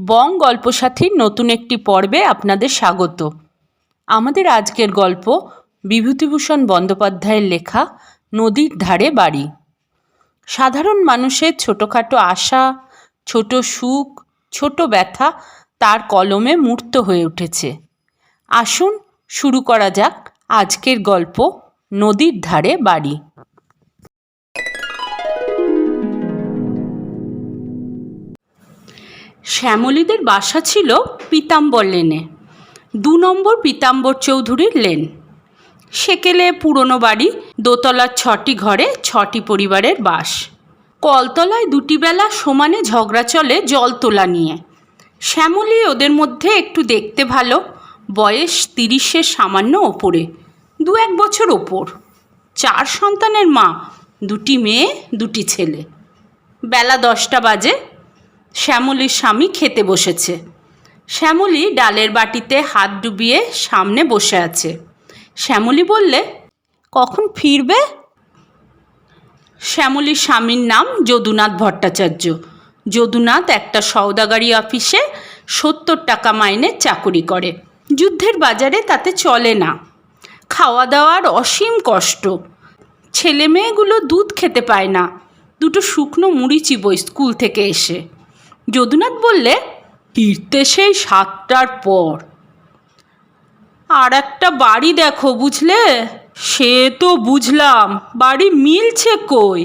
বং গল্পসাথীর নতুন একটি পর্বে আপনাদের স্বাগত। আমাদের আজকের গল্প বিভূতিভূষণ বন্দ্যোপাধ্যায়ের লেখা নদীর ধারে বাড়ি। সাধারণ মানুষের ছোটোখাটো আশা, ছোট সুখ, ছোট ব্যথা তার কলমে মূর্ত হয়ে উঠেছে। আসুন শুরু করা যাক আজকের গল্প নদীর ধারে বাড়ি। শ্যামলীদের বাসা ছিল পীতাম্বর লেনে, 2 নম্বর পীতাম্বর চৌধুরীর লেন। সেকেলে পুরনো বাড়ি, দোতলার 6টি ঘরে 6টি পরিবারের বাস। কলতলায় 2টি বেলা সমানে ঝগড়া চলে জল তোলা নিয়ে। শ্যামলী ওদের মধ্যে একটু দেখতে ভালো, বয়স 30-এর সামান্য ওপরে, 2-1 বছর ওপর। 4 সন্তানের মা, 2টি মেয়ে 2টি ছেলে। বেলা 10টা বাজে। শ্যামলীর স্বামী খেতে বসেছে। শ্যামলী ডালের বাটিতে হাত ডুবিয়ে সামনে বসে আছে। শ্যামলী বললে, কখন ফিরবে? শ্যামলীর স্বামীর নাম যদুনাথ ভট্টাচার্য। যদুনাথ একটা সওদাগরি অফিসে 70 টাকা মাইনে চাকরি করে। যুদ্ধের বাজারে তাতে চলে না। খাওয়া দাওয়ার অসীম কষ্ট। ছেলে মেয়েগুলো দুধ খেতে পায় না, 2টো শুকনো মুড়ি চিবোয় স্কুল থেকে এসে। যদুনাথ বললে, ফিরতে সেই 7টার পর। আর একটা বাড়ি দেখো, বুঝলে? সে তো বুঝলাম, বাড়ি মিলছে কই?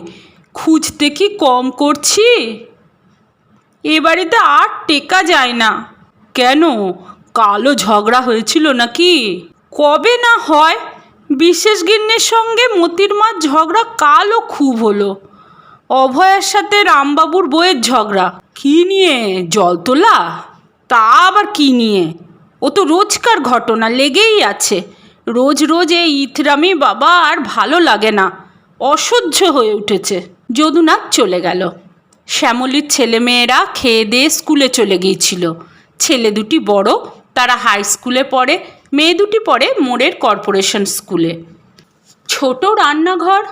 খুঁজতে কি কম করছি? এ বাড়িতে আর টেকা যায় না। কেন, কালো ঝগড়া হয়েছিল নাকি? কবে না হয়, বিশেষ গিন্নির সঙ্গে মতির মার ঝগড়া কালও খুব হলো। অভয়ার সাথে রামবাবুর বউয়ের ঝগড়া। কি নিয়ে? জল তোলা? তা আবার কি নিয়ে? ও তো রোজকার ঘটনা, লেগেই আছে। রোজ রোজ এই ইথরামি বাবা আর ভালো লাগে না, অসহ্য হয়ে উঠেছে। যদুনাথ চলে গেল। শ্যামলীর ছেলেমেয়েরা খেয়ে দিয়ে স্কুলে চলে গিয়েছিল। ছেলে 2টি বড়, তারা হাই স্কুলে পড়ে। মেয়ে 2টি পড়ে মোড়ের কর্পোরেশন স্কুলে। ছোট রান্নাঘর,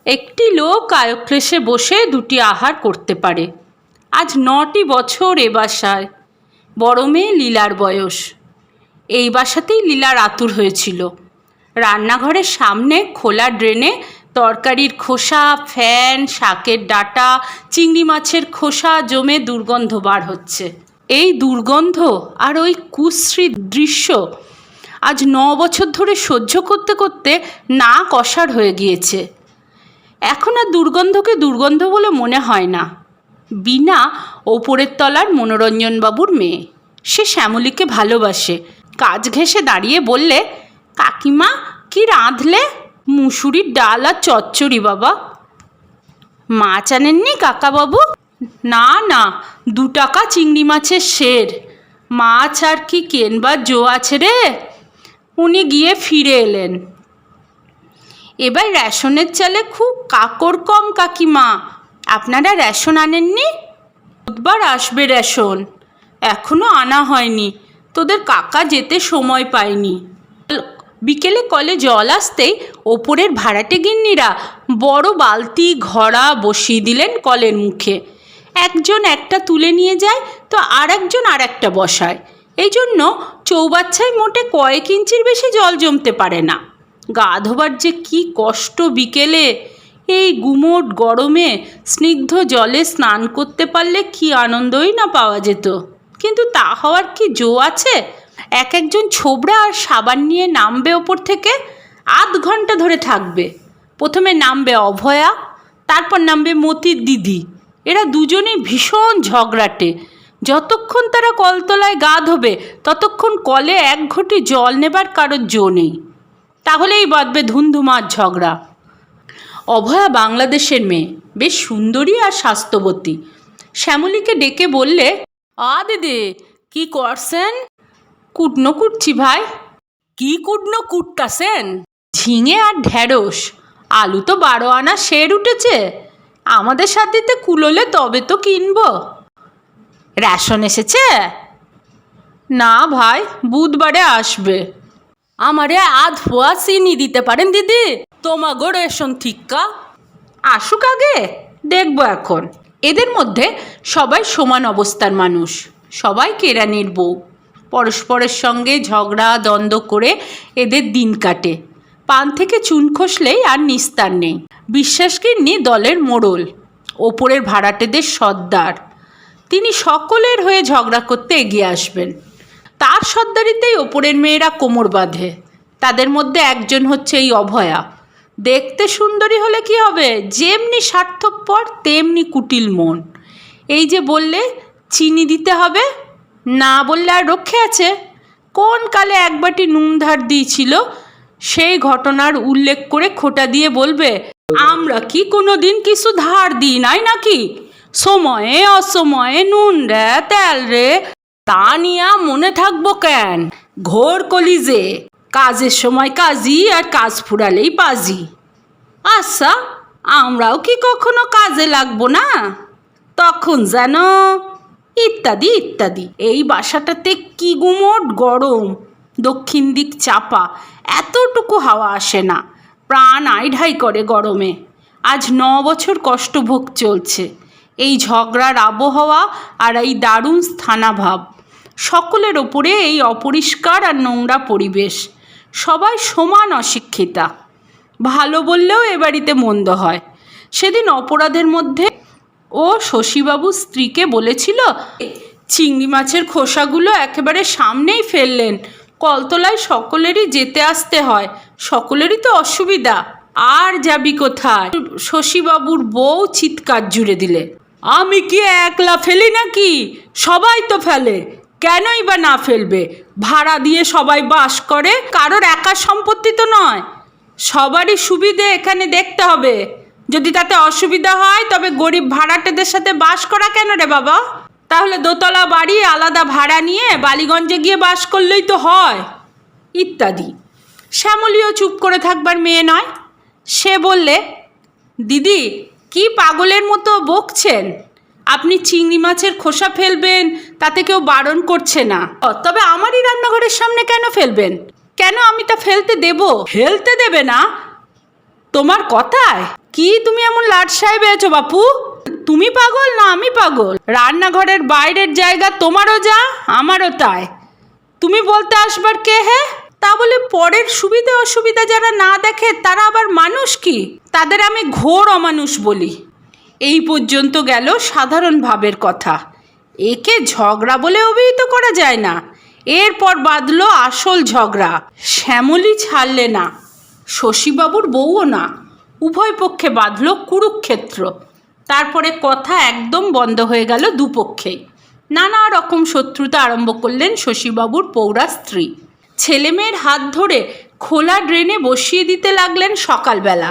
একটি লোক আয়ক্লেশে বসে 2টি আহার করতে পারে। আজ 9টি বছর এ বাসায়। বড় মেয়ে লীলার বয়স। এই বাসাতেই লীলার আতুর হয়েছিল। রান্নাঘরের সামনে খোলা ড্রেনে তরকারির খোসা, ফ্যান, শাকের ডাঁটা, চিংড়ি মাছের খোসা জমে দুর্গন্ধ বার হচ্ছে। এই দুর্গন্ধ আর ওই কুশ্রী দৃশ্য আজ 9 বছর ধরে সহ্য করতে করতে নাক অসাড় হয়ে গিয়েছে। এখন আর দুর্গন্ধকে দুর্গন্ধ বলে মনে হয় না। বিনা ওপরের তলার মনোরঞ্জনবাবুর মেয়ে। সে শ্যামলীকে ভালোবাসে। কাজ ঘেঁষে দাঁড়িয়ে বললে, কাকিমা কি রাঁধলে? মুসুরির ডাল আর চচ্চড়ি বাবা। মাছ আনেননি কাকাবাবু? না না, 2 টাকা চিংড়ি মাছের সের। মাছ আর কি কেনবার জো আছে রে। উনি গিয়ে ফিরে এলেন। এবার রেশনের চালে খুব কাকড় কম কাকিমা। আপনারা রেশন আনেননি? বুধবার আসবে রেশন। এখনও আনা হয়নি, তোদের কাকা যেতে সময় পায়নি। বিকেলে কলে জল আসতেই ওপরের ভাড়াটে গিন্নিরা বড় বালতি ঘড়া বসিয়ে দিলেন কলের মুখে। একজন একটা তুলে নিয়ে যায় তো আর একজন আর একটা বসায়। এই জন্য চৌবাচ্চায় মোটে কয়েক ইঞ্চির বেশি জল জমতে পারে না। গা ধোবার যে কি কষ্ট বিকেলে। এই গুমোট গরমে স্নিগ্ধ জলে স্নান করতে পারলে কি আনন্দই না পাওয়া যেত। কিন্তু তা হওয়ার কি জো আছে? একজন ছোবড়া আর সাবান নিয়ে নামবে ওপর থেকে, আধ ঘন্টা ধরে থাকবে। প্রথমে নামবে অভয়া, তারপর নামবে মতির দিদি। এরা দুজনেই ভীষণ ঝগড়াটে। যতক্ষণ তারা কলতলায় গা ধোবে ততক্ষণ কলে 1 ঘটি জল নেবার কারোর জো নেই। তাহলেই বাঁধবে ধুমধুমার ঝগড়া। অভয়া বাংলাদেশের মেয়ে, বেশ সুন্দরী আর স্বাস্থ্যবতী। শ্যামলীকে ডেকে বললে, দিদি কি করছেন? কুটনো কুটছি ভাই। কি কুটনো কুটতাছেন? ঝিঙে আর ঢেঁড়স। আলু তো 12 আনা সের উঠেছে। আমাদের সাথেতে কুলোলে তবে তো কিনবো। রেশন এসেছে? না ভাই, বুধবারে আসবে। আমারে আধ পোয়া চিনি দিতে পারেন দিদি? তোমাগো রেশন থিক্কা আসুক আগে, দেখবো এখন। এদের মধ্যে সবাই সমান অবস্থার মানুষ। সবাই কেরানির বউ। পরস্পরের সঙ্গে ঝগড়া দ্বন্দ্ব করে এদের দিন কাটে। পান থেকে চুন খসলেই আর নিস্তার নেই। বিশ্বাসগিন্নি দলের মোড়ল, ওপরের ভাড়াটেদের সর্দার। তিনি সকলের হয়ে ঝগড়া করতে এগিয়ে আসবেন। তার সর্দারিতেই ওপরের মেয়েরা কোমর বাঁধে। তাদের মধ্যে একজন হচ্ছে এই অভয়া। দেখতে সুন্দরী হলে কি হবে, যেমনি স্বার্থপর তেমনি কুটিল মন। এই যে বললে চিনি দিতে হবে, না বললে আর রক্ষে আছে? কোন কালে এক বাটি নুন ধার দিয়েছিল, সেই ঘটনার উল্লেখ করে খোঁটা দিয়ে বলবে, আমরা কি কোনো দিন কিছু ধার দিই নাই নাকি? সময়ে অসময়ে নুন রে তেল রে, তা নিয়া মনে থাকবো কেন? ঘোর কলিজে, কাজের সময় কাজই আর কাজ ফুরালেই পাজি। আচ্ছা, আমরাও কি কখনো কাজে লাগবো না? তখন যেন ইত্যাদি ইত্যাদি। এই বাসাটাতে কি গুমোট গরম, দক্ষিণ দিক চাপা, এতটুকু হাওয়া আসে না, প্রাণ আইঢাই করে গরমে। আজ 9 বছর কষ্টভোগ চলছে। এই ঝগড়ার আবহাওয়া আর এই দারুণ স্থানাভাব, সকলের ওপরে এই অপরিষ্কার আর নোংরা পরিবেশ। সবাই সমান অশিক্ষিতা। ভালো বললেও এ বাড়িতে মন্দ হয়। সেদিন অপরাধের মধ্যে ও শশীবাবু স্ত্রীকে বলেছিল, চিংড়ি মাছের খোসাগুলো একেবারে সামনেই ফেললেন। কলতলায় সকলেরই যেতে আসতে হয়, সকলেরই তো অসুবিধা, আর যাবি কোথায়? শশীবাবুর বউ চিৎকার জুড়ে দিলে, আমি কি একলা ফেলি নাকি? সবাই তো ফেলে, কেনই বা না ফেলবে? ভাড়া দিয়ে সবাই বাস করে, কারোর একার সম্পত্তি তো নয়। সবারই সুবিধে এখানে দেখতে হবে। যদি তাতে অসুবিধা হয় তবে গরিব ভাড়াটেদের সাথে বাস করা কেন রে বাবা? তাহলে দোতলা বাড়ি আলাদা ভাড়া নিয়ে বালিগঞ্জে গিয়ে বাস করলেই তো হয়, ইত্যাদি। শ্যামলীও চুপ করে থাকবার মেয়ে নয়। সে বললে, দিদি কি পাগলের মতো বকছেন? আপনি চিংড়ি মাছের খোসা ফেলবেন, তাতে কেউ বারণ করছে না, তবে আমারই রান্নাঘরের সামনে কেন ফেলবেন? কেন আমি তা ফেলতে দেব? ফেলতে দেবে না? তোমার কথায় কি তুমি এমন লাট সাহেব হয়েছো বাপু? তুমি পাগল না আমি পাগল? রান্নাঘরের বাইরের জায়গা তোমারও যা আমারও তাই, তুমি বলতে আসবার কে? হে, তা বলে পরের সুবিধা অসুবিধা যারা না দেখে তারা আবার মানুষ কি? তাদের আমি ঘোর অমানুষ বলি। এই পর্যন্ত গেল সাধারণ ভাবের কথা। একে ঝগড়া বলে অভিহিত করা যায় না। এরপর বাঁধল আসল ঝগড়া। শ্যামলী ছাড়লে না, শশীবাবুর বউও না, উভয় পক্ষে বাঁধল কুরুক্ষেত্র। তারপরে কথা একদম বন্ধ হয়ে গেল দুপক্ষেই। নানা রকম শত্রুতা আরম্ভ করলেন শশীবাবুর পৌরা স্ত্রী। ছেলেমেয়ের হাত ধরে খোলা ড্রেনে বসিয়ে দিতে লাগলেন সকালবেলা।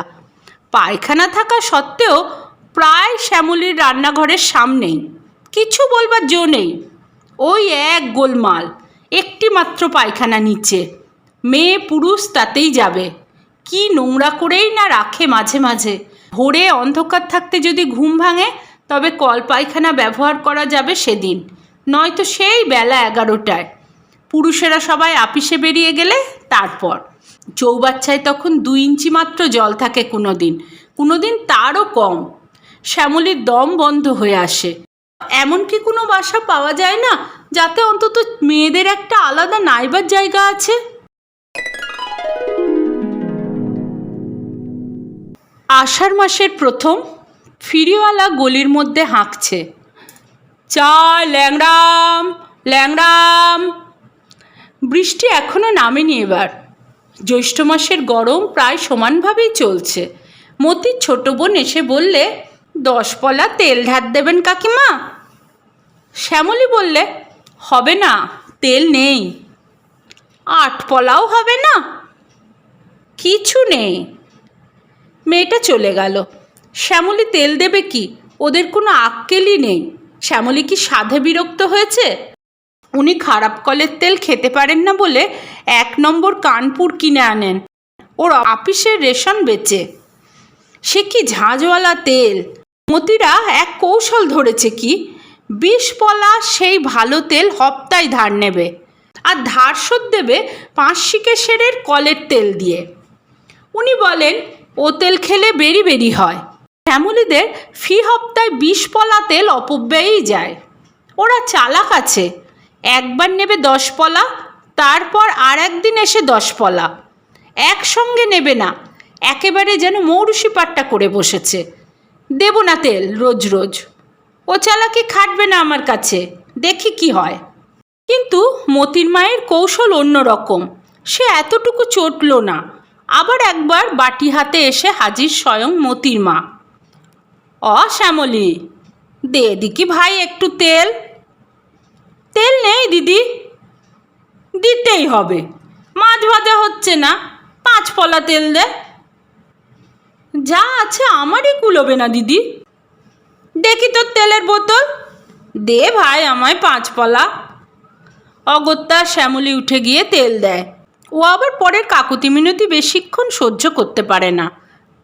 পায়খানা থাকা সত্ত্বেও প্রায় শ্যামলীর রান্নাঘরের সামনেই। কিছু বলবার জো নেই। ওই এক গোলমাল, একটি মাত্র পায়খানা নিচে, মেয়ে পুরুষ তাতেই যাবে। কি নোংরা করেই না রাখে মাঝে মাঝে। ভোরে অন্ধকার থাকতে যদি ঘুম ভাঙে তবে কল পায়খানা ব্যবহার করা যাবে সেদিন, নয়তো সেই বেলা 11টায়। পুরুষেরা সবাই আপিসে বেরিয়ে গেলে তারপর চৌবাচ্চায় তখন 2 ইঞ্চি মাত্র জল থাকে, কোনো দিন তারও কম। শ্যামলীর দম বন্ধ হয়ে আসে। এমন কি কোনো বাসা পাওয়া যায় না যাতে অন্তত মেয়েদের একটা আলাদা নাইবার জায়গা আছে? আষাঢ় মাসের প্রথম, ফিরিওয়ালা গলির মধ্যে হাঁকছে, চাই ল্যাংড়াম ল্যাংড়াম। বৃষ্টি এখনও নামেনি। এবার জ্যৈষ্ঠ মাসের গরম প্রায় সমানভাবেই চলছে। মতির ছোট বোন এসে বললে, 10 পলা তেল ঢাল দেবেন কাকিমা? শ্যামলী বললে, হবে না, তেল নেই। 8 পলাও হবে না? কিছু নেই। মেয়েটা চলে গেল। শ্যামলী তেল দেবে কি? ওদের কোনো আক্কেলই নেই। শ্যামলী কি সাধে বিরক্ত হয়েছে? উনি খারাপ কলের তেল খেতে পারেন না বলে 1 নম্বর কানপুর কিনে আনেন, ওর আপিসের রেশন বেচে। সে কি ঝাঁঝওয়ালা তেল! মতিরা এক কৌশল ধরেছে কি, 20 পলা সেই ভালো তেল হপ্তায় ধার নেবে, আর ধার শোধ দেবে 5 শিকেশেরের কলের তেল দিয়ে। উনি বলেন ও তেল খেলে বেরি বেরি হয়। শ্যামলীদের ফি হপ্তায় 20 পলা তেল অপব্যয়েই যায়। ওরা চালাক আছে, একবার নেবে 10 পলা, তারপর আর একদিন এসে 10 পলা, একসঙ্গে নেবে না, একেবারে যেন মৌরুষি পাট্টা করে বসেছে। দেব না তেল রোজ রোজ, ও চালাকি খাটবে না আমার কাছে, দেখি কি হয়। কিন্তু মতির মায়ের কৌশল অন্য রকম, সে এতটুকু চটল না। আবার একবার বাটি হাতে এসে হাজির স্বয়ং মতির মা। শ্যামলী, দে দিকি ভাই একটু তেল। তেল নেই দিদি। দিতেই হবে, মাছ ভাজা হচ্ছে না, 5 পলা তেল দে। যা আছে আমারই কুলোবে না দিদি। দেখি তোর তেলের বোতল, দে ভাই আমায় 5 পলা। অগত্যা শ্যামলী উঠে গিয়ে তেল দেয়। ও আবার পরের কাকুতি মিনতি বেশিক্ষণ সহ্য করতে পারে না।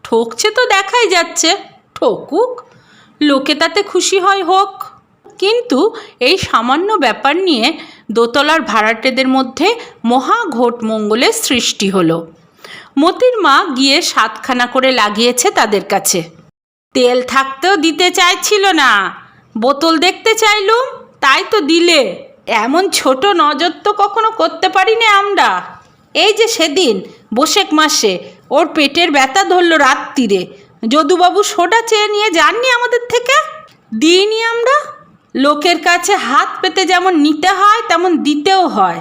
ঠকছে তো দেখাই যাচ্ছে, ঠকুক, লোকে তাতে খুশি হয় হোক। কিন্তু এই সামান্য ব্যাপার নিয়ে দোতলার ভাড়াটেদের মধ্যে মহা ঘোট মঙ্গলের সৃষ্টি হলো। মতির মা গিয়ে 7খানা করে লাগিয়েছে তাদের কাছে। তেল থাকতেও দিতে চাইছিল না, বোতল দেখতে চাইলুম তাই তো দিলে। এমন ছোট নজর তো কখনো করতে পারিনি আমরা। এই যে সেদিন বৈশাখ মাসে ওর পেটের ব্যথা ধরল রাত্রিরে, যদুবাবু সোডা চেয়ে নিয়ে যাননি আমাদের থেকে, দিইনি আমরা। লোকের কাছে হাত পেতে যেমন নিতে হয় তেমন দিতেও হয়,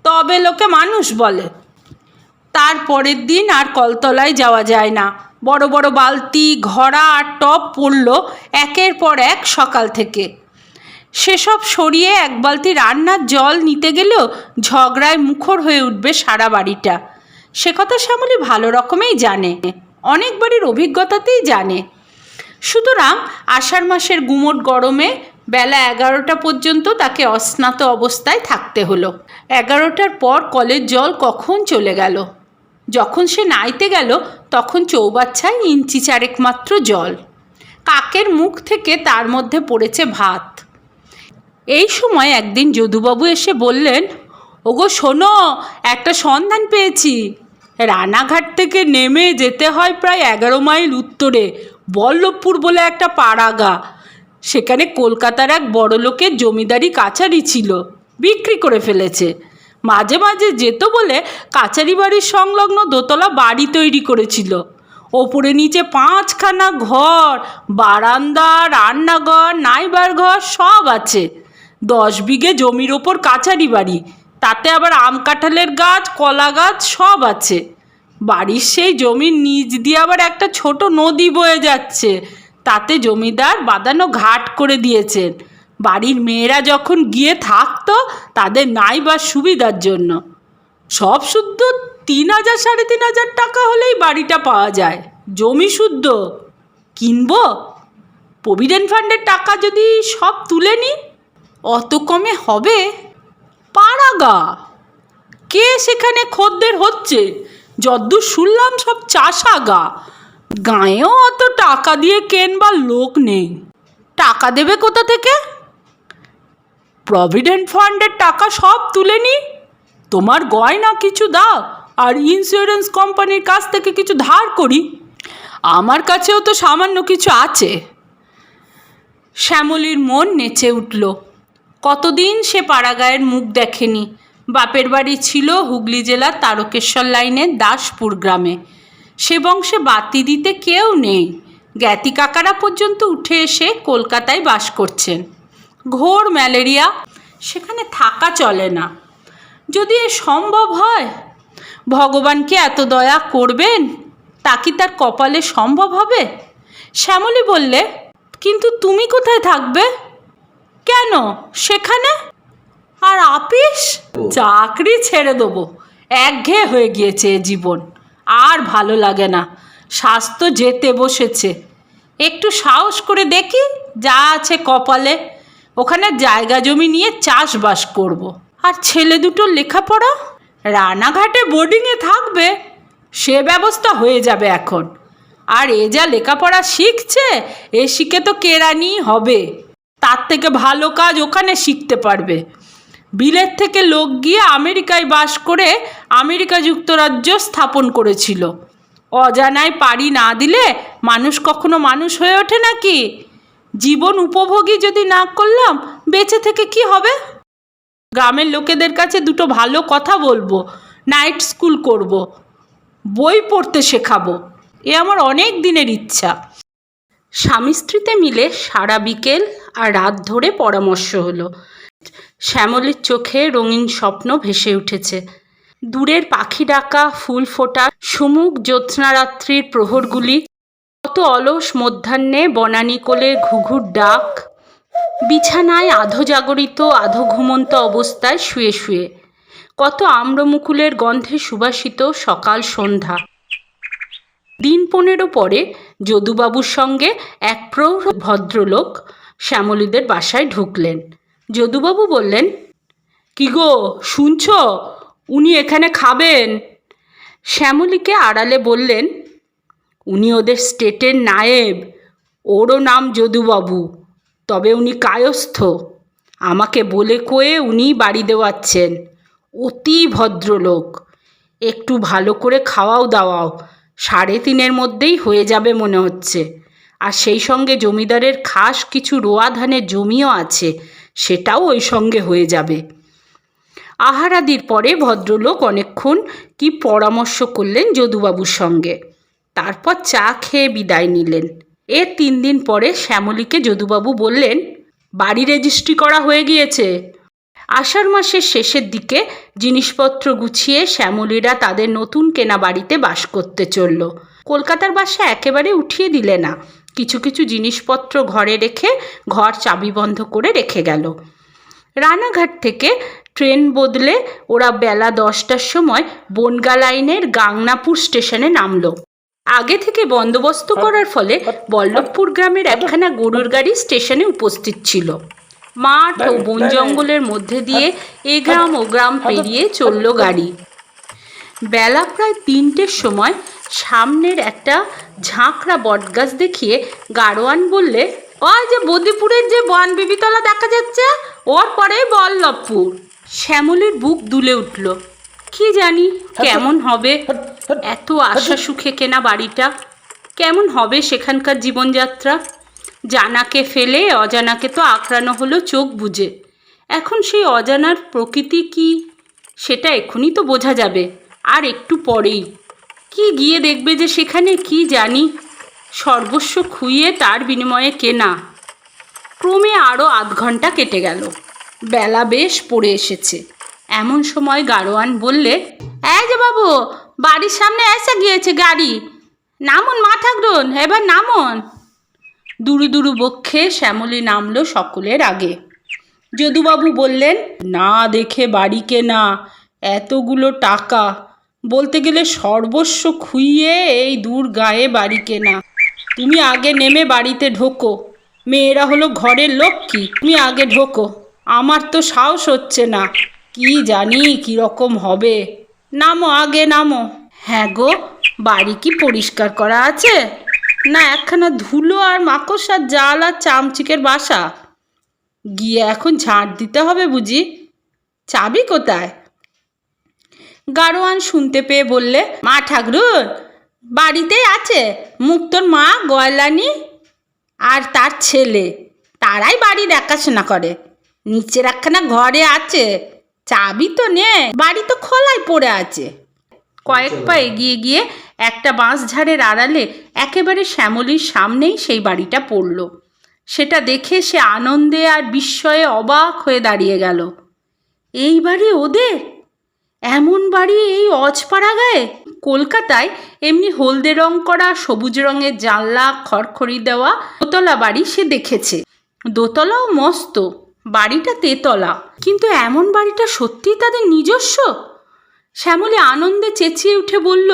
তবে লোকে মানুষ বলে। তার পরের দিন আর কলতলায় যাওয়া যায় না। বড় বড় বালতি, ঘড়া আর টব পড়ল একের পর এক সকাল থেকে। সেসব সরিয়ে 1 বালতি রান্নার জল নিতে গেলেও ঝগড়ায় মুখর হয়ে উঠবে সারা বাড়িটা। সে কথা শ্যামলী ভালো রকমেই জানে, অনেক বাড়ির অভিজ্ঞতাতেই জানে। সুতরাং আষাঢ় মাসের গুমোট গরমে বেলা 11টা পর্যন্ত তাকে অস্নাত অবস্থায় থাকতে হলো। 11টার পর কলের জল কখন চলে গেল। যখন সে নাইতে গেল তখন চৌবাচ্চায় 1 ইঞ্চি চারেক মাত্র জল। কাকের মুখ থেকে তার মধ্যে পড়েছে ভাত। এই সময় একদিন যদুবাবু এসে বললেন, ওগো শোনো, একটা সন্ধান পেয়েছি। রানাঘাট থেকে নেমে যেতে হয় প্রায় 11 মাইল উত্তরে বল্লভপুর বলে একটা পাড়াগা। সেখানে কলকাতার এক বড় লোকের জমিদারি কাছারি ছিল, বিক্রি করে ফেলেছে। মাঝে মাঝে যেত বলে কাছারি বাড়ির সংলগ্ন দোতলা বাড়ি তৈরি করেছিল। ওপরে নিচে 5খানা ঘর, বারান্দা, রান্নাঘর, নাইবার ঘর সব আছে। 10 বিঘে জমির ওপর কাছারি বাড়ি, তাতে আবার আম কাঁঠালের গাছ, কলা গাছ সব আছে। বাড়ির সেই জমির নিচ দিয়ে আবার একটা ছোট নদী বয়ে যাচ্ছে, তাতে জমিদার বাঁধানো ঘাট করে দিয়েছেন। বাড়ির মেয়েরা যখন গিয়ে থাকতো তাদের নাইবার সুবিধার জন্য। সব শুদ্ধ 3,000 সাড়ে 3,000 টাকা হলেই বাড়িটা পাওয়া যায়, জমি শুদ্ধ। কিনবো? প্রভিডেন্ট ফান্ডের টাকা যদি সব তুলে নিই, অত কমে হবে? পাড়াগা, কে সেখানে খদ্দের হচ্ছে? যদ্দূর শুনলাম সব চাষাগা। গাঁয়েও অত টাকা দিয়ে কেনবার লোক নেই। টাকা দেবে কোথা থেকে? প্রভিডেন্ট ফান্ডের টাকা সব তুলে নি, তোমার গয়না কিছু দাও আর ইন্স্যুরেন্স কোম্পানির কাছ থেকে কিছু ধার করি। আমার কাছেও তো সামান্য কিছু আছে। শ্যামলীর মন নেচে উঠল। কতদিন সে পাড়াগাঁয়ের মুখ দেখেনি। বাপের বাড়ি ছিল হুগলি জেলার তারকেশ্বর লাইনের দাসপুর গ্রামে। সে বংশে বাতি দিতে কেউ নেই। জ্ঞাতি কাকারা পর্যন্ত উঠে এসে কলকাতায় বাস করছেন। ঘোর ম্যালেরিয়া, সেখানে থাকা চলে না। যদি এ সম্ভব হয়, ভগবান কি এত দয়া করবেন? তা কি তার কপালে সম্ভব হবে? শ্যামলী বললে, কিন্তু তুমি কোথায় থাকবে? কেন সেখানে? আর আপিস? চাকরি ছেড়ে দেবো, একঘেয়ে হয়ে গিয়েছে এ জীবন, আর ভালো লাগে না। স্বাস্থ্য যেতে বসেছে। একটু সাহস করে দেখি যা আছে কপালে, ওখানে জায়গা জমি নিয়ে চাষবাস করব। আর ছেলে দুটোর লেখাপড়া? রানাঘাটে বোর্ডিংয়ে থাকবে, সে ব্যবস্থা হয়ে যাবে এখন। আর এ যা লেখাপড়া শিখছে, এ শিখে তো কেরানি হবে। তার থেকে ভালো কাজ ওখানে শিখতে পারবে। বিলেত থেকে লোক গিয়ে আমেরিকায় বাস করে আমেরিকা যুক্তরাজ্য স্থাপন করেছিল। অজানায় পাড়ি না দিলে মানুষ কখনো মানুষ হয়ে ওঠে নাকি? জীবন উপভোগী যদি না করলাম বেঁচে থেকে কি হবে? গ্রামের লোকেদের কাছে দুটো ভালো কথা বলবো, নাইট স্কুল করব, বই পড়তে শেখাবো, এ আমার অনেক দিনের ইচ্ছা। স্বামী স্ত্রীতে মিলে সারা বিকেল আর রাত ধরে পরামর্শ হলো। শ্যামলীর চোখে রঙিন স্বপ্ন ভেসে উঠেছে। দূরের পাখি ডাকা, ফুল ফোটা, সুমুখ জ্যোৎস্নারাত্রির প্রহরগুলি, কত অলস মধ্যাহ্নে বনানী কোলে ঘুঘুর ডাক, বিছানায় আধো জাগরিত আধো ঘুমন্ত অবস্থায় শুয়ে শুয়ে, কত আম্রমুকুলের গন্ধে সুবাসিত সকাল সন্ধ্যা। দিন 15 পরে যদুবাবুর সঙ্গে এক প্রৌঢ় ভদ্রলোক শ্যামলীদের বাসায় ঢুকলেন। যদুবাবু বললেন, কি গো শুনছ, উনি এখানে খাবেন। শ্যামলীকে আড়ালে বললেন, উনি ওদের স্টেটের নায়েব, ওরও নাম যদুবাবু, তবে উনি কায়স্থ। আমাকে বলে কয়ে উনি বাড়ি দেওয়াচ্ছেন, অতি ভদ্রলোক। একটু ভালো করে খাওয়াও দাওয়াও, 3.5 মধ্যেই হয়ে যাবে মনে হচ্ছে। আর সেই সঙ্গে জমিদারের খাস কিছু রোয়া ধানের জমিও আছে, সেটাও ওই সঙ্গে হয়ে যাবে। আহারাদির পরে ভদ্রলোক অনেকক্ষণ কি পরামর্শ করলেন যদুবাবুর সঙ্গে, তারপর চা খেয়ে বিদায় নিলেন। 3 দিন পরে শ্যামলীকে যদুবাবু বললেন, বাড়ি রেজিস্ট্রি করা হয়ে গিয়েছে। আষাঢ় মাসের শেষের দিকে জিনিসপত্র গুছিয়ে শ্যামলীরা তাদের নতুন কেনা বাড়িতে বাস করতে চলল। কলকাতার বাসা একেবারে উঠিয়ে দিলে না, কিছু কিছু জিনিসপত্র ঘরে রেখে ঘর চাবি বন্ধ করে রেখে গেল। রানাঘাট থেকে ট্রেন বদলে ওরা বেলা 10টার সময় বনগা লাইনের গাংনাপুর স্টেশনে নামলো। আগে থেকে বন্দোবস্ত করার ফলে বল্লভপুর গ্রামের একখানা গরুর গাড়ি স্টেশনে উপস্থিত ছিল। মাঠ ও বন জঙ্গলের মধ্যে দিয়ে এ গ্রাম ও গ্রাম পেরিয়ে চলল গাড়ি। বেলা প্রায় 3টের সময় সামনের একটা ঝাঁকড়া বটগাছ দেখিয়ে গাড়োয়ান বললে, ওই যে বদিপুরের যে বনবিবিতলা দেখা যাচ্ছে, ওর পরে বল্লভপুর। শ্যামলীর বুক দুলে উঠল। কি জানি কেমন হবে, এত আশা সুখে কেনা বাড়িটা, কেমন হবে সেখানকার জীবনযাত্রা। জানাকে ফেলে অজানাকে তো আঁকড়ানো হলো চোখ বুজে। এখন সেই অজানার প্রকৃতি কি, সেটা এক্ষুনি তো বোঝা যাবে, আর একটু পরেই। কি গিয়ে দেখবে যে সেখানে, কি জানি, সর্বস্ব খুইয়ে তার বিনিময়ে কেনা। ক্রমে আরও 0.5 ঘন্টা কেটে গেল। বেলা বেশ পড়ে এসেছে। এমন সময় গাড়োয়ান বললে, এই যে বাবু, বাড়ির সামনে এসে গিয়েছে গাড়ি, নামুন মা ঠাকরুন, এবার নামুন। দুরু দুরু বক্ষে শ্যামলী নামলো সকলের আগে। যদুবাবু বললেন, না দেখে বাড়ি কেনা, এতগুলো টাকা, বলতে গেলে সর্বস্ব খুইয়ে এই দূর গায়ে বাড়ি কেনা। তুমি আগে নেমে বাড়িতে ঢোকো, মেয়েরা হলো ঘরের লক্ষ্মী, তুমি আগে ঢোকো। আমার তো সাহস হচ্ছে না, কি জানি কীরকম হবে। নামো আগে নামো। হ্যাঁ গো, বাড়ি কি পরিষ্কার করা আছে, না একখানা ধুলো আর মাকড়সার জাল আর চামচিকের বাসা? গিয়ে এখন ঝাঁট দিতে হবে বুঝি? চাবি কোথায়? গাড়োয়ান শুনতে পেয়ে বললে, মা ঠাকরুন, বাড়িতেই আছে মুক্তোর মা গয়লানি আর তার ছেলে, তারাই বাড়ি দেখাশোনা করে। নিচের একখানা ঘরে আছে, চাবি তো নেই, বাড়ি তো খোলাই পড়ে আছে। কয়েক পা এগিয়ে গিয়ে একটা বাঁশঝাড়ের আড়ালে একেবারে শ্যামলীর সামনেই সেই বাড়িটা পড়ল। সেটা দেখে সে আনন্দে আর বিস্ময়ে অবাক হয়ে দাঁড়িয়ে গেল। এই বাড়ি ওদের? এমন বাড়ি এই অজপাড়া গায়ে? কলকাতায় এমনি হলদে রং করা সবুজ রঙের জানলা, খড়খড়ি দেওয়া দোতলা বাড়ি সে দেখেছে, দোতলাও মস্ত, বাড়িটা তেতলা, কিন্তু এমন বাড়িটা সত্যিই তাদের নিজস্ব। শ্যামলী আনন্দে চেঁচিয়ে উঠে বলল,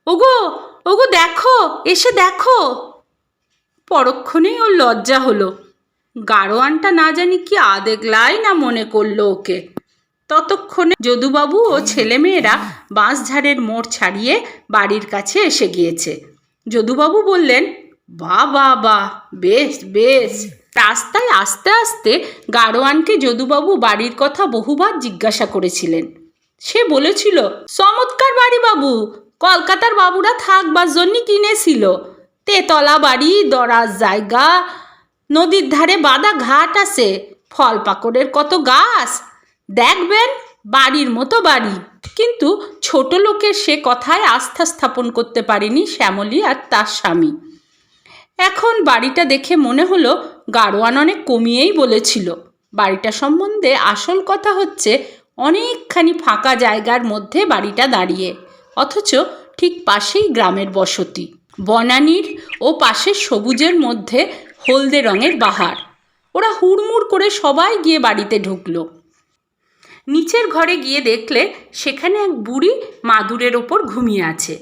ওগো ওগো দেখো, এসে দেখো। পরক্ষণেই ওর লজ্জা হলো। গাড়োয়ানটা না জানি কি আদেগলাই না মনে করলো ওকে। ততক্ষণে যদুবাবু ও ছেলেমেয়েরা বাঁশঝাড়ের মোড় ছাড়িয়ে বাড়ির কাছে এসে গিয়েছে। যদুবাবু বললেন, বাহ বাহ বাহ, বেশ বেশ। রাস্তায় আস্তে আস্তে গাড়োয়ানকে যদুবাবু বাড়ির কথা বহুবার জিজ্ঞাসা করেছিলেন। সে বলেছিল, চমৎকার বাড়ি বাবু, কলকাতার বাবুরা থাকবার জন্য কিনেছিল, তেতলা বাড়ি, দরাজ জায়গা, নদীর ধারে বাঁধা ঘাট আছে, ফল পাকড়ের কত গাছ, দেখবেন বাড়ির মতো বাড়ি। কিন্তু ছোট লোকের সে কথায় আস্থা স্থাপন করতে পারেনি শ্যামলী আর তার স্বামী। এখন বাড়িটা দেখে মনে হলো গাড়োয়ান অনেক কমিয়েই বলেছিল। বাড়িটা সম্বন্ধে আসল কথা হচ্ছে অনেকখানি ফাঁকা জায়গার মধ্যে বাড়িটা দাঁড়িয়ে, অথচ ঠিক পাশেই গ্রামের বসতি, বনানীর ও পাশের সবুজের মধ্যে হলদে রঙের বাহার। ওরা হুড়মুড় করে সবাই গিয়ে বাড়িতে ঢুকলো। নিচের ঘরে গিয়ে দেখলে সেখানে এক বুড়ি মাদুরের ওপর ঘুমিয়ে আছে।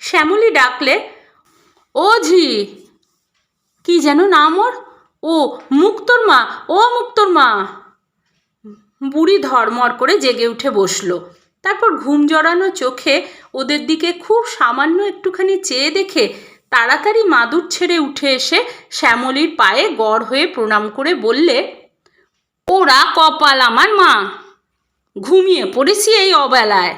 শ্যামলী ডাকলে, ও ঝি, কি যেন নাম ওর? ও মুক্তোর মা, ও মুক্তোর মা। বুড়ি ধড়মড় করে জেগে উঠে বসলো। তারপর ঘুম জড়ানো চোখে ওদের দিকে খুব সামান্য একটুখানি চেয়ে দেখে তাড়াতাড়ি মাদুর ছেড়ে উঠে এসে শ্যামলীর পায়ে গড় হয়ে প্রণাম করে বললে, ওরা কপাল আমার মা, ঘুমিয়ে পড়েছি এই অবেলায়।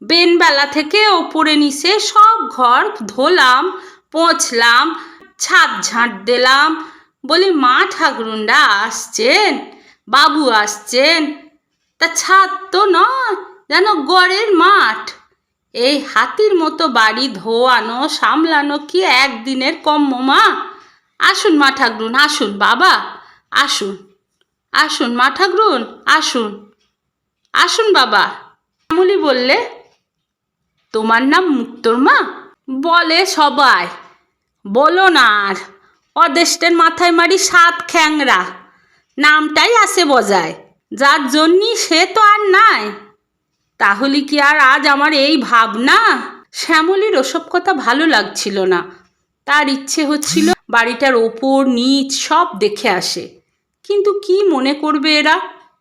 বেনবেলা থেকে ওপরে নিচে সব ঘর ধোলাম, পোঁছলাম, ছাদ ঝাঁট দিলাম। বলি, মা ঠাকুরুনরা আসছেন, বাবু আসছেন, তা ছাদ তো নয়, যেন গড়ের মাঠ। এই হাতির মতো বাড়ি ধোয়ানো সামলানো কি একদিনের কম্ম মা? আসুন মা ঠাকুরুন, আসুন বাবা, আসুন আসুন মা ঠাকুরুন, আসুন আসুন বাবা। শ্যামলী বললে, তোমার নাম মুক্তোর মা? বলে সবাই, বলো না আর, অদেষ্টের মাথায় মারি 7 খ্যাংরা, নামটাই আসে বজায়, যার জন্যই সে তো আর নাই। তাহলে কি আর আজ আমার এই ভাবনা? শ্যামলীর ওসব কথা ভালো লাগছিল না। তার ইচ্ছে হচ্ছিল বাড়িটার ওপর নিচ সব দেখে আসে। কিন্তু কি মনে করবে এরা,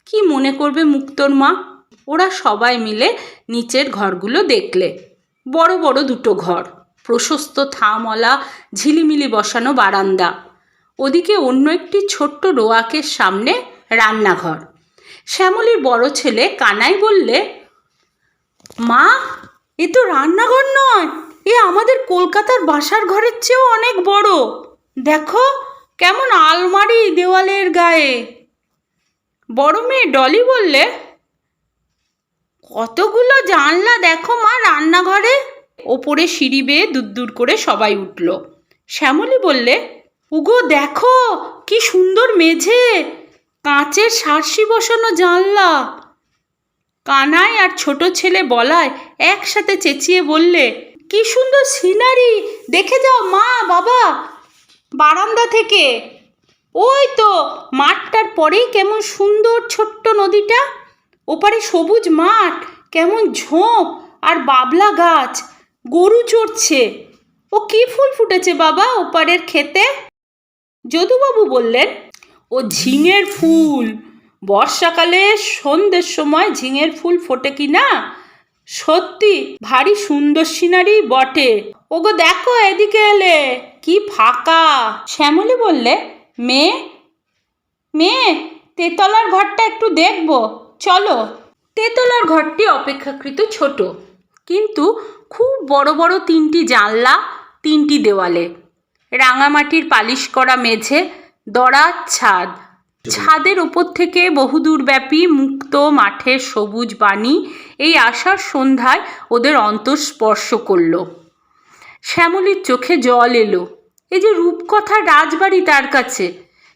কি মনে করবে মুক্তোর মা? ওরা সবাই মিলে নিচের ঘরগুলো দেখলে। বড় বড় দুটো ঘর, প্রশস্ত থামওয়ালা ঝিলিমিলি বসানো বারান্দা, ওদিকে অন্য একটি ছোট্ট রোয়াকের সামনে রান্নাঘর। শ্যামলীর বড় ছেলে কানাই বললে, মা, এ তো রান্নাঘর নয়, এ আমাদের কলকাতার বাসার ঘরের চেয়েও অনেক বড়। দেখো কেমন আলমারি দেওয়ালের গায়ে। বড় মেয়ে ডলি বললে, কতগুলো জানলা দেখো মা রান্নাঘরে। ওপরে সিঁড়ি বেয়ে দূর করে সবাই উঠল। শ্যামলী বললে, উগো দেখো কি সুন্দর মেঝে, কাঁচের সার্সি বসানো জানলা। কানাই আর ছোট ছেলে বলায় একসাথে চেঁচিয়ে বললে, কি সুন্দর সিনারি, দেখে যাও মা বাবা বারান্দা থেকে। ওই তো মাঠটার পরেই কেমন সুন্দর ছোট্ট নদীটা, ওপারে সবুজ মাঠ, কেমন ঝোপ আর বাবলা গাছ, গরু চড়ছে। ও কি ফুল ফুটেছে বাবা ওপারের ক্ষেতে? যদুবাবু বললেন, ও ঝিঙের ফুল। বর্ষাকালে সন্ধ্যের সময় ঝিঙের ফুল ফোটে কি না, সত্যি ভারী সুন্দর সিনারি বটে। ওগো দেখো এদিকে এলে, কি ফাঁকা। শ্যামলী বললে, মেয়ে মেয়ে, তেতলার ঘরটা একটু দেখবো, চলো। তেতলার ঘরটি অপেক্ষাকৃত ছোট, কিন্তু খুব বড় বড় 3টি জানলা, 3টি দেওয়ালে, রাঙামাটির পালিশ করা মেঝে, দরাজ ছাদ। ছাদের ওপর থেকে বহুদূরব্যাপী মুক্ত মাঠের সবুজ বাণী এই আষাঢ় সন্ধ্যায় ওদের অন্তর স্পর্শ করল। শ্যামলীর চোখে জল এলো। এই যে রূপকথার রাজবাড়ি তার কাছে,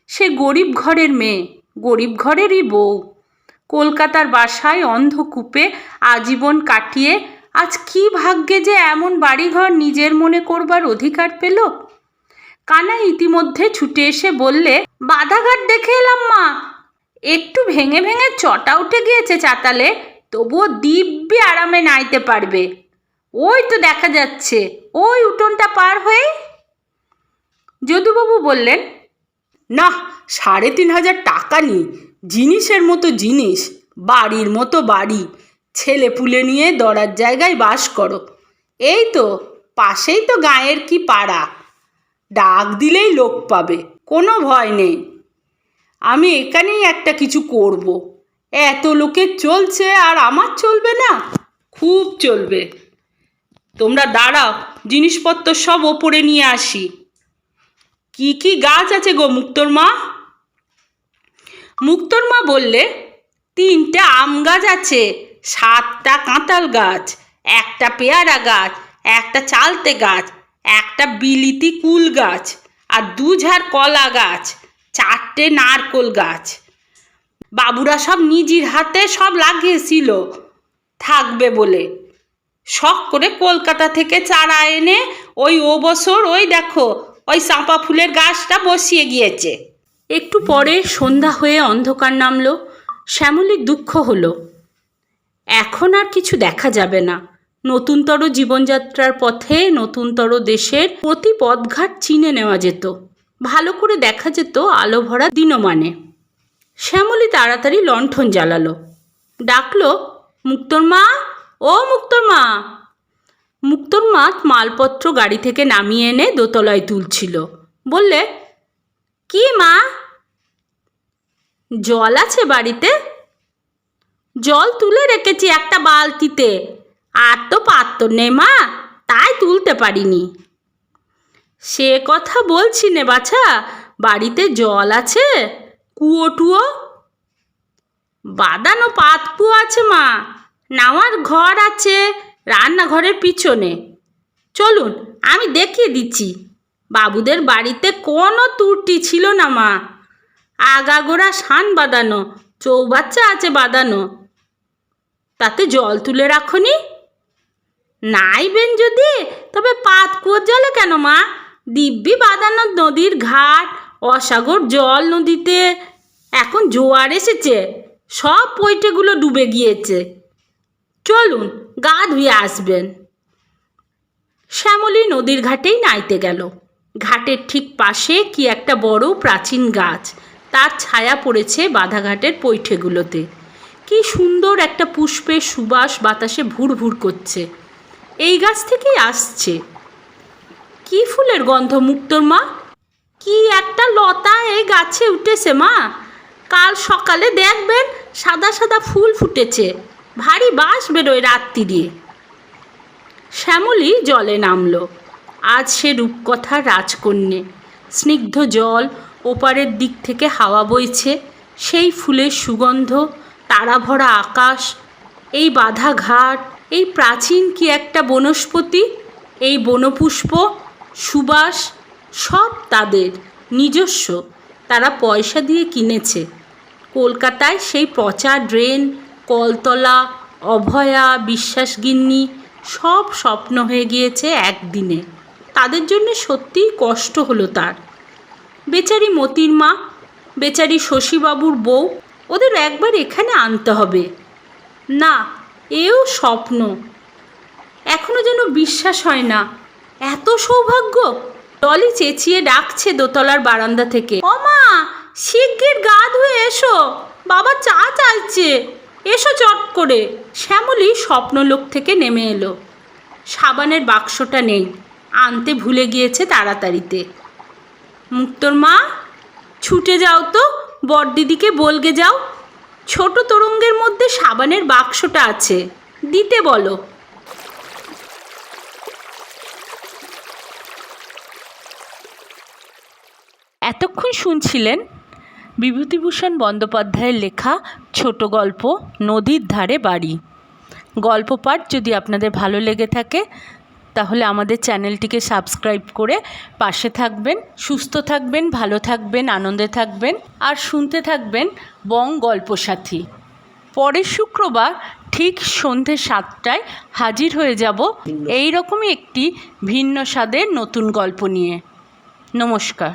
সে গরিব ঘরের মেয়ে, গরিব ঘরেরই বউ, কলকাতার বাসায় অন্ধকূপে আজীবন কাটিয়ে আজ কি ভাগ্যে যে এমন বাড়িঘর নিজের মনে করবার অধিকার পেল। কানাই ইতিমধ্যে ছুটে এসে বললে, বাধাঘাট দেখে এলাম মা, একটু ভেঙে ভেঙে চটা উঠে গিয়েছে চাতালে, তবুও দিব্যি আরামে নাইতে পারবে। ওই তো দেখা যাচ্ছে, ওই উঠোনটা পার হয়ে। যদুবাবু বললেন, না, 3,500 টাকা নি, জিনিসের মতো জিনিস, বাড়ির মতো বাড়ি, ছেলে পুলে নিয়ে দরার জায়গায় বাস করো। এই তো পাশেই তো গাঁয়ের কি পাড়া, ডাক দিলেই লোক পাবে, কোনো ভয় নেই। আমি এখানেই একটা কিছু করব। এত লোকের চলছে আর আমার চলবে না? খুব চলবে। তোমরা দাঁড়াও, জিনিসপত্র সব ওপরে নিয়ে আসি। কি কি গাছ আছে গো মুক্তোর মা? মুক্তোর মা বললে, 3টে আম গাছ আছে, 7টা কাঁঠাল গাছ, একটা পেয়ারা গাছ, একটা চালতে গাছ, একটা বিলিতি কুল গাছ, আর 2 ঝাড় কলা গাছ, 4টে নারকোল গাছ। বাবুরা সব নিজের হাতে সব লাগিয়েছিল থাকবে বলে। শখ করে কলকাতা থেকে চারা এনে ও বছর ওই দেখো ওই চাঁপা ফুলের গাছটা বসিয়ে গিয়েছে। একটু পরে সন্ধ্যা হয়ে অন্ধকার নামলো। শ্যামলীর দুঃখ হলো, এখন আর কিছু দেখা যাবে না। নতুনতর জীবনযাত্রার পথে নতুনতর দেশের প্রতি পথঘাট চিনে নেওয়া যেত, ভালো করে দেখা যেত আলো ভরা দিনমানে। শ্যামলী তাড়াতাড়ি লণ্ঠন জ্বালালো, ডাকলো, মুক্তোর মা, ও মুক্তোর মা। মুক্তোর মা মালপত্র গাড়ি থেকে নামিয়ে এনে দোতলায় তুলছিল। বললে, কি মা? জল আছে বাড়িতে? জল তুলে রেখেছি একটা বালতিতে, আর তো পাত্র নেই মা, তাই তুলতে পারিনি। সে কথা বলছি নে বাছা, বাড়িতে জল আছে? কুয়ো টুয়ো? বাঁধানো পাতকুয়ো আছে মা, নাওয়ার ঘর আছে রান্নাঘরের পিছনে। চলুন আমি দেখিয়ে দিচ্ছি। বাবুদের বাড়িতে কোনো ত্রুটি ছিল না মা, আগাগোড়া সান বাঁধানো, চৌবাচ্চা আছে বাঁধানো। তাতে জল তুলে রাখনি? নাইবেন যদি তবে পাতকুয়োর জলে কেন মা, দিব্যি বাঁধানো নদীর ঘাট, অসাগর জল নদীতে। এখন জোয়ার এসেছে, সব পৈটেগুলো ডুবে গিয়েছে। চলুন গা ধুয়ে আসবেন। শ্যামলী নদীর ঘাটেই নাইতে গেল। ঘাটের ঠিক পাশে কি একটা বড় প্রাচীন গাছ, তার ছায়া পড়েছে বাধাঘাটের পৈঠেগুলোতে। কি সুন্দর একটা পুষ্পের সুবাস বাতাসে ভুর ভুর করছে, এই গাছ থেকেই আসছে। কি ফুলের গন্ধ মুক্তোর মা? কি একটা লতা এই গাছে উঠেছে মা, কাল সকালে দেখবেন সাদা সাদা ফুল ফুটেছে, ভারী বাস বেরোয় রাত্রিরে। শ্যামলী জলে নামল। আজ সে রূপকথার রাজকন্যে। স্নিগ্ধ জল, ওপারের দিক থেকে হাওয়া বইছে, সেই ফুলের সুগন্ধ, তারা ভরা আকাশ, এই বাঁধা ঘাট, এই প্রাচীন কি একটা বনস্পতি, এই বনপুষ্প, সুবাস, সব তাদের নিজস্ব। তারা পয়সা দিয়ে কিনেছে। কলকাতায় সেই পচা ড্রেন, কলতলা, অভয়া, বিশ্বাসগিন্নি সব স্বপ্ন হয়ে গিয়েছে একদিনে। তাদের জন্য সত্যিই কষ্ট হলো তার। বেচারি মতির মা, বেচারি শশীবাবুর বউ, ওদের একবার এখানে আনতে হবে। না, এও স্বপ্ন। এখনো যেন বিশ্বাস হয় না, এত সৌভাগ্য। টলি চেঁচিয়ে ডাকছে দোতলার বারান্দা থেকে, ও মা, শিগগির গা ধুয়ে এসো, বাবা চা চাইছে, এসো চট করে। শ্যামলী স্বপ্নলোক থেকে নেমে এলো। সাবানের বাক্সটা নেই, আনতে ভুলে গিয়েছে তাড়াতাড়িতে। মুক্তোর মা, ছুটে যাও তো, বড়দিদিকে বলগে যাও, ছোট তোরঙ্গের মধ্যে সাবানের বাক্সটা আছে, দিতে বলো। এতক্ষণ শুনছিলেন বিভূতিভূষণ বন্দ্যোপাধ্যায়ের লেখা ছোট গল্প নদীর ধারে বাড়ি। গল্প পাঠ যদি আপনাদের ভালো লেগে থাকে তাহলে আমাদের চ্যানেলটিকে সাবস্ক্রাইব করে পাশে থাকবেন। সুস্থ থাকবেন, ভালো থাকবেন, আনন্দে থাকবেন, আর শুনতে থাকবেন বং গল্পসাথী। পরের শুক্রবার ঠিক সন্ধে 7টায় হাজির হয়ে যাব এই রকমই একটি ভিন্ন স্বাদের নতুন গল্প নিয়ে। নমস্কার।